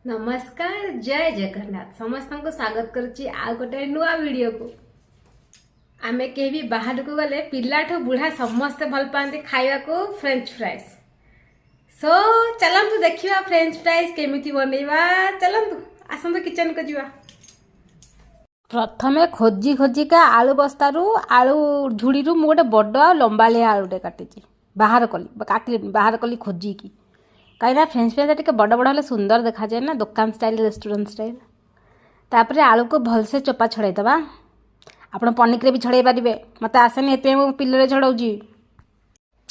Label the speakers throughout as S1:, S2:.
S1: नमस्कार जय जगन्नाथ समस्त को स्वागत करुच्ची आ गोटे नुआ वीडियो को आमे के भी बाहर को गले पिलाठू बुढ़ा समस्ते भल पाते खाइबा को फ्रेंच फ्राइज सो चलतु देखिबा फ्रेंच फ्राइज केमिति बनैबा चलतु आसंतु किचन को जीवा प्रथमे खोजी खोजी का आलू बस्तारू आलू झुड़ी रु मु गोटे बड़ लंबालिया आलूटे काटिची बाहर कली काटली बाहर कली खोजी की कहीं फ्रेंच फ्राइज टे बड़ बड़ सुंदर देखा जाए ना दुकान स्टाइल रेस्टोरेंट स्टाइल तापर आलू को भलसे चोपा छड़ेदबा आपण पनिक भी छड़े पारे मत आसेनी ये पिल्ले छड़ाऊँगी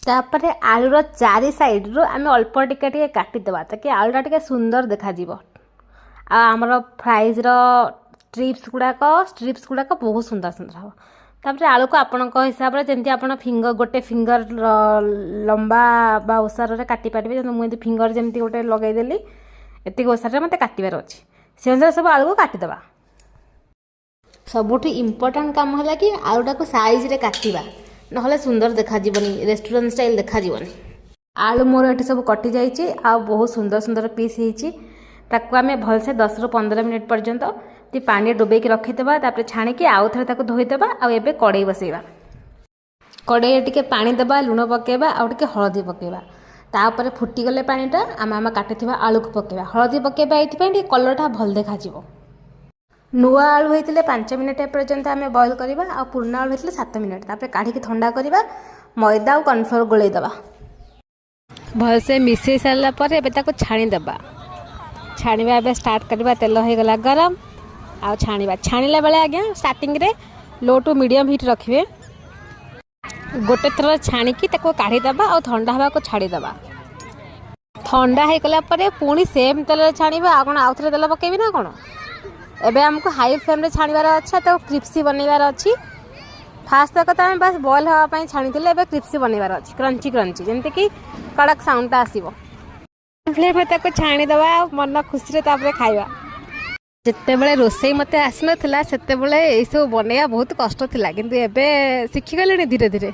S1: तापर आलूर चारि साइड रू आम अल्प टिके टिके काटिदेवा ताकि आलूटा टिके सुंदर देखा आमर फ्राइज स्ट्रिप्स गुड़ाक बहुत सुंदर सुंदर हम तापर आलू को आपण हिसाब से जमी आप फिंगर गोटे फिंगर लंबा बा ओसार काटी पारे मुझे फिंगर जमी गोटे लगेदेली एति ओसार मत काटार अच्छे से अनुसार सब आलू को काटिदेवा सबुठ इम्पोर्टाट काम है कि आलूटा को साइज रे काटिबा नहले सुंदर देखा रेस्टोरेंट स्टाइल देखा आलू मोर ये सब कटि जाइए आ बहुत सुंदर सुंदर पीस होती आम भलसे 10 ରୁ 15 मिनट पर्यंत पानी डुबेक रखीदेवा तापर छाणिकी आउ थे धोईदेवा आबे कड़े बसैबा कड़े टिके पानी देवा लुण पकेबा आउ टिके हलदी पकेबा तापर फुटीगले पानीटा आम काटिथिबा आलू को पकेबा हलदी पकेबा ये कलरटा भल देखा नुआ आलू होते 5 मिनट पर्यंत आम बॉयल करवा आ पुराना आलू होते 7 मिनट तापर काढ़ी ठंडा करवा मैदा और कॉर्नफ्लोर गोलेदेवा भलसे मिसई सारा पर छाणीदेवा छाणीबा ए स्टार्ट करवा तेल हो गला गरम आ छाणीला बेले आज्ञा स्टार्टिंग रे लो टू मीडियम हिट रखिए गोटे थर छाणिकी काढ़ीदेवा और ठंडा हवा को छाड़ीदेवा ठंडा हो गला पुणी सेम तेल छाणीबा आ कौन आउ थे तेल पकेबी ना कौन एबे हमको हाई फ्लेम रे छाणीबार अच्छा तो क्रिप्सी बनैबार अच्छी फास्ट तक तो बस बॉयल हाँपाई छाणी क्रिप्सी बनैबार अच्छी क्रंची क्रंची जमती कि कड़क साउंडटा आसो फ्लेम में छाणीदेवा मन खुशी खाइबा जितेबले रोसई मत आसी नाला से सब बनैया बहुत कष्ट था किंतु एबे शिखिगले धीरे धीरे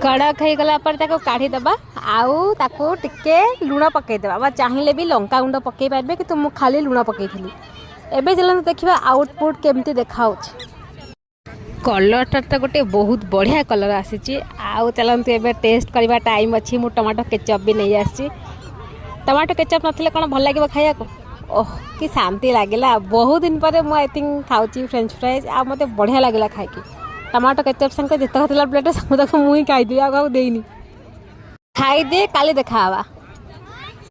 S1: कड़क हो गला काढ़ीदेवा आउ ताको टिके लुण पकईदेवा चाहिए भी लंका गुंड पकई पारे कि मुझे खाली लुण पकई एबे चलते देखा आउटपुट केमती देखा कलरटा तो गोटे बहुत बढ़िया कलर आसी आउ चलते एबे टेस्ट करवा टाइम अच्छी मु टमाटो केचप भी नहीं आसी टमाटो केचप नथिले कौन भल लगे खाया को ओह कि शांति लगे बहुत दिन पर मुझे आई थिंक खाऊँ फ्रेंच फ्राइज आ मत बढ़िया लगे खाई टमाटो केचप संगे जितक प्लेट सब मुझे खाईदी आगे देनी खाई दे काली देखा